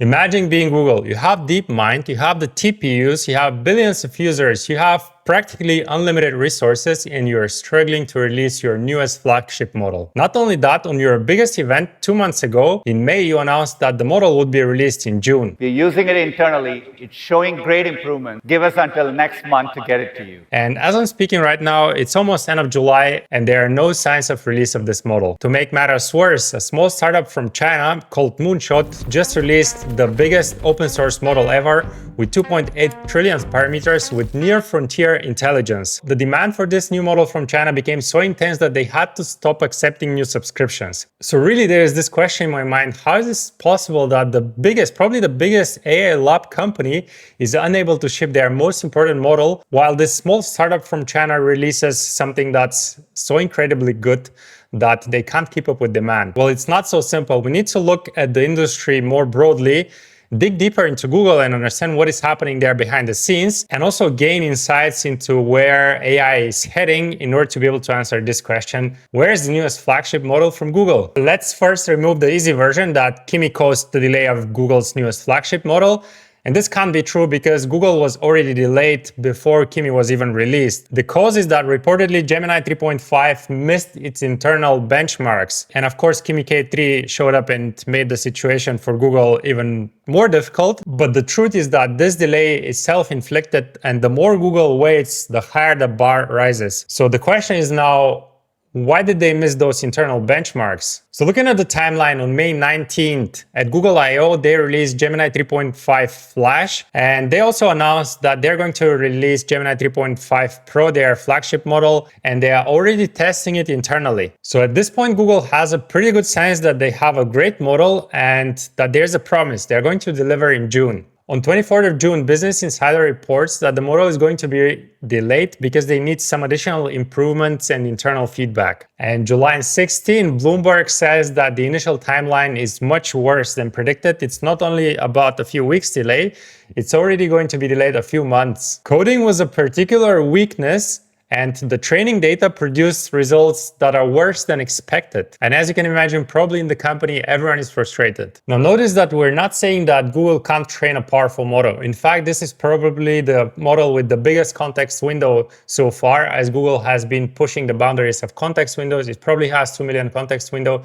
Imagine being Google. You have DeepMind, you have the TPUs, you have billions of users, you have practically unlimited resources, and you're struggling to release your newest flagship model. Not only that, on your biggest event 2 months ago, in May, you announced that the model would be released in June. We're using it internally. It's showing great improvement. Give us until next month to get it to you. And as I'm speaking right now, it's almost end of July, and there are no signs of release of this model. To make matters worse, a small startup from China called Moonshot just released the biggest open source model ever with 2.8 trillion parameters with near frontier intelligence. The demand for this new model from China became so intense that they had to stop accepting new subscriptions. So really there is this question in my mind, how is this possible that the biggest, probably the biggest AI lab company is unable to ship their most important model while this small startup from China releases something that's so incredibly good that they can't keep up with demand? Well, it's not so simple. We need to look at the industry more broadly, dig deeper into Google and understand what is happening there behind the scenes, and also gain insights into where AI is heading in order to be able to answer this question: where is the newest flagship model from Google? Let's first remove the easy version that Kimi caused the delay of Google's newest flagship model. And this can't be true because Google was already delayed before Kimi was even released. The cause is that reportedly Gemini 3.5 missed its internal benchmarks. And of course, Kimi K3 showed up and made the situation for Google even more difficult. But the truth is that this delay is self-inflicted, and the more Google waits, the higher the bar rises. So the question is now, why did they miss those internal benchmarks? So looking at the timeline, on May 19th at Google I/O, they released Gemini 3.5 Flash, and they also announced that they're going to release Gemini 3.5 Pro, their flagship model, and they are already testing it internally. So at this point, Google has a pretty good sense that they have a great model and that there's a promise they're going to deliver in June. On 24th of June, Business Insider reports that the model is going to be delayed because they need some additional improvements and internal feedback. And July 16, Bloomberg says that the initial timeline is much worse than predicted. It's not only about a few weeks delay, it's already going to be delayed a few months. Coding was a particular weakness, and the training data produced results that are worse than expected. And as you can imagine, probably in the company, everyone is frustrated. Now notice that we're not saying that Google can't train a powerful model. In fact, this is probably the model with the biggest context window so far, as Google has been pushing the boundaries of context windows. It probably has 2 million context window,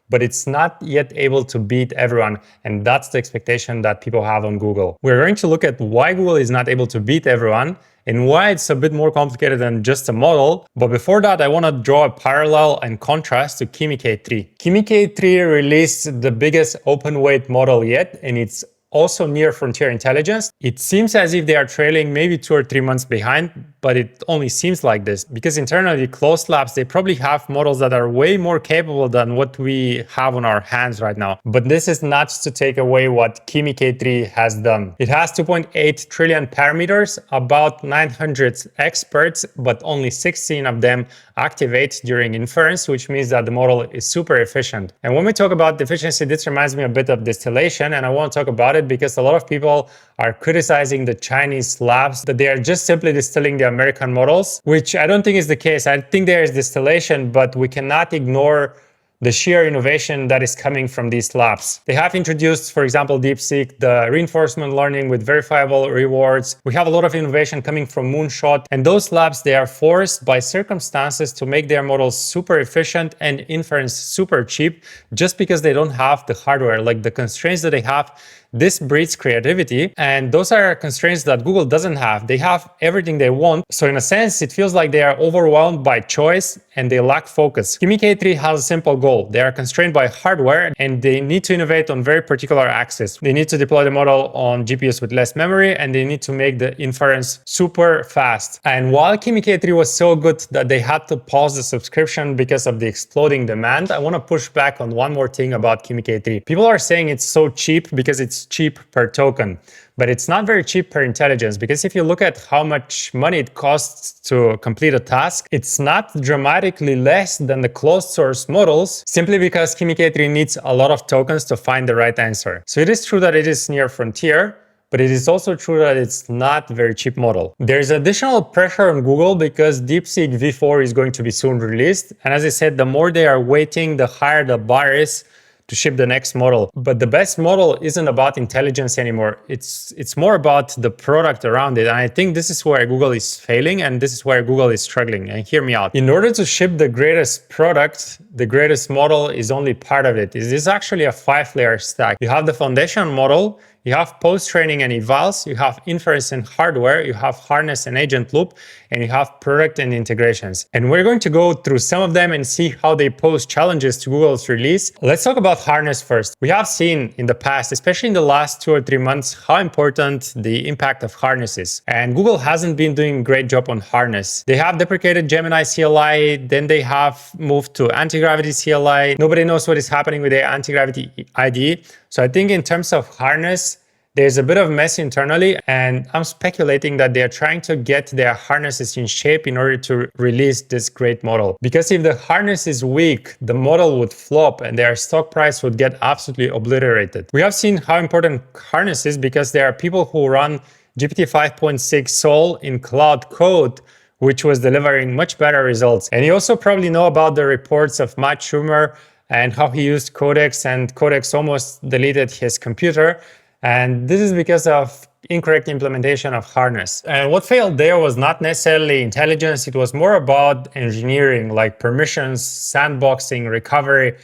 but it's not yet able to beat everyone. And that's the expectation that people have on Google. We're going to look at why Google is not able to beat everyone and why it's a bit more complicated than just a model. But before that, I want to draw a parallel and contrast to Kimi K3. Kimi K3 released the biggest open weight model yet, and it's also near frontier intelligence. It seems as if they are trailing maybe 2 or 3 months behind, but it only seems like this because internally closed labs, they probably have models that are way more capable than what we have on our hands right now. But this is not to take away what Kimi K3 has done. It has 2.8 trillion parameters, about 900 experts, but only 16 of them activate during inference, which means that the model is super efficient. And when we talk about efficiency, this reminds me a bit of distillation, and I want to talk about it because a lot of people are criticizing the Chinese labs that they are just simply distilling the American models, which I don't think is the case. I think there is distillation, but we cannot ignore the sheer innovation that is coming from these labs. They have introduced, for example, DeepSeek, the reinforcement learning with verifiable rewards. We have a lot of innovation coming from Moonshot, and those labs, they are forced by circumstances to make their models super efficient and inference super cheap just because they don't have the hardware, like the constraints that they have. This breeds creativity, and those are constraints that Google doesn't have. They have everything they want. So in a sense, it feels like they are overwhelmed by choice and they lack focus. Kimi K3 has a simple goal. They are constrained by hardware and they need to innovate on very particular axes. They need to deploy the model on GPUs with less memory, and they need to make the inference super fast. And while Kimi K3 was so good that they had to pause the subscription because of the exploding demand, I want to push back on one more thing about Kimi K3. People are saying it's so cheap because it's cheap per token, but it's not very cheap per intelligence, because if you look at how much money it costs to complete a task, it's not dramatically less than the closed source models, simply because Kimi K3 needs a lot of tokens to find the right answer. So it is true that it is near frontier, but it is also true that it's not a very cheap model. There's additional pressure on Google because DeepSeek V4 is going to be soon released. And as I said, the more they are waiting, the higher the bar is to ship the next model. But the best model isn't about intelligence anymore. It's more about the product around it. And I think this is where Google is failing, and this is where Google is struggling. And hear me out. In order to ship the greatest product, the greatest model is only part of it. It is actually a 5-layer stack. You have the foundation model, you have post-training and evals, you have inference and hardware, you have harness and agent loop, and you have product and integrations. And we're going to go through some of them and see how they pose challenges to Google's release. Let's talk about harness first. We have seen in the past, especially in the last 2 or 3 months, how important the impact of harness is. And Google hasn't been doing a great job on harness. They have deprecated Gemini CLI, then they have moved to anti-gravity CLI. Nobody knows what is happening with their anti-gravity IDE. So I think in terms of harness, there's a bit of mess internally, and I'm speculating that they're trying to get their harnesses in shape in order to release this great model. Because if the harness is weak, the model would flop and their stock price would get absolutely obliterated. We have seen how important harness is because there are people who run GPT 5.6 Sol in Cloud Code, which was delivering much better results. And you also probably know about the reports of Matt Schumer and how he used Codex, and Codex almost deleted his computer. And this is because of incorrect implementation of harness. And what failed there was not necessarily intelligence, it was more about engineering, like permissions, sandboxing, recovery.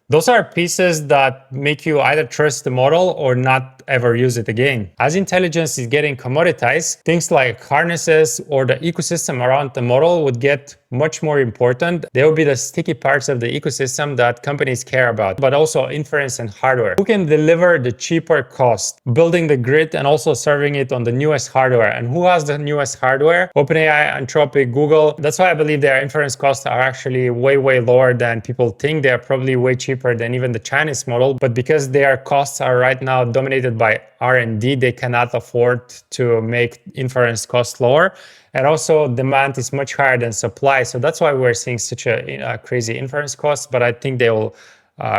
Those are pieces that make you either trust the model or not ever use it again. As intelligence is getting commoditized, things like harnesses or the ecosystem around the model would get much more important. They will be the sticky parts of the ecosystem that companies care about, but also inference and hardware. Who can deliver the cheaper cost, building the grid and also serving it on the newest hardware? And who has the newest hardware? OpenAI, Anthropic, Google. That's why I believe their inference costs are actually way lower than people think. They're probably way cheaper than even the Chinese model, but because their costs are right now dominated by R&D, they cannot afford to make inference costs lower. And also demand is much higher than supply. So that's why we're seeing such a crazy inference cost, but I think they will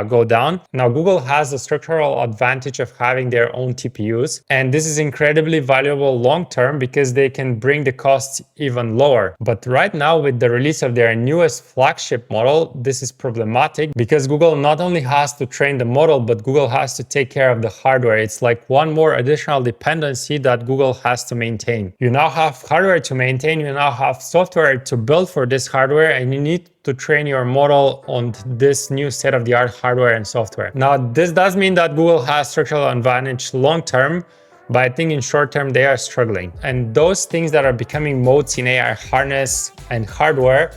go down. Now, Google has the structural advantage of having their own TPUs, and this is incredibly valuable long-term because they can bring the costs even lower. But right now, with the release of their newest flagship model, this is problematic because Google not only has to train the model, but Google has to take care of the hardware. It's like one more additional dependency that Google has to maintain. You now have hardware to maintain, you now have software to build for this hardware, and you need to train your model on this new state-of-the-art hardware and software. Now, this does mean that Google has structural advantage long-term, but I think in short-term they are struggling. And those things that are becoming moats in AI harness and hardware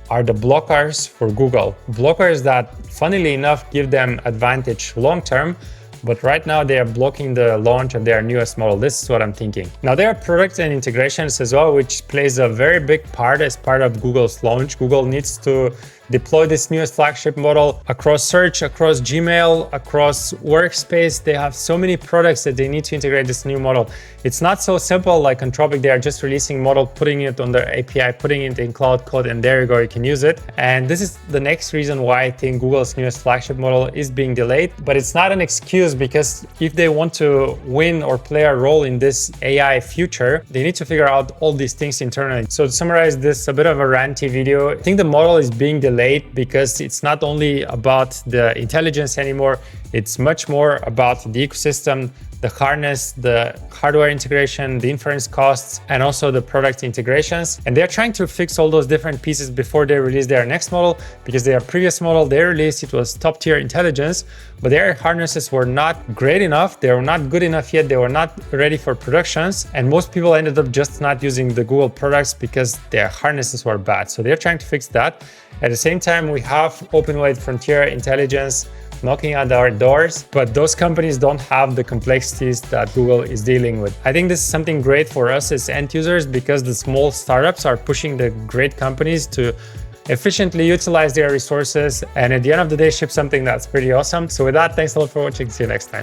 are the blockers for Google. Blockers that, funnily enough, give them advantage long-term, but right now they are blocking the launch of their newest model. This is what I'm thinking. Now, there are products and integrations as well, which plays a very big part as part of Google's launch. Google needs to deploy this newest flagship model across search, across Gmail, across Workspace. They have so many products that they need to integrate this new model. It's not so simple like Anthropic. They are just releasing model, putting it on their API, putting it in Cloud Code, and there you go, you can use it. And this is the next reason why I think Google's newest flagship model is being delayed. But it's not an excuse, because if they want to win or play a role in this AI future, they need to figure out all these things internally. So to summarize this, a bit of a ranty video, I think the model is being delayed because it's not only about the intelligence anymore, it's much more about the ecosystem, the harness, the hardware integration, the inference costs, and also the product integrations. And they're trying to fix all those different pieces before they release their next model, because their previous model they released, it was top tier intelligence, but their harnesses were not great enough. They were not good enough yet. They were not ready for productions. And most people ended up just not using the Google products because their harnesses were bad. So they're trying to fix that. At the same time, we have open-weight frontier intelligence knocking at our doors, but those companies don't have the complexities that Google is dealing with. I think this is something great for us as end users, because the small startups are pushing the great companies to efficiently utilize their resources and at the end of the day ship something that's pretty awesome. So with that, thanks a lot for watching. See you next time.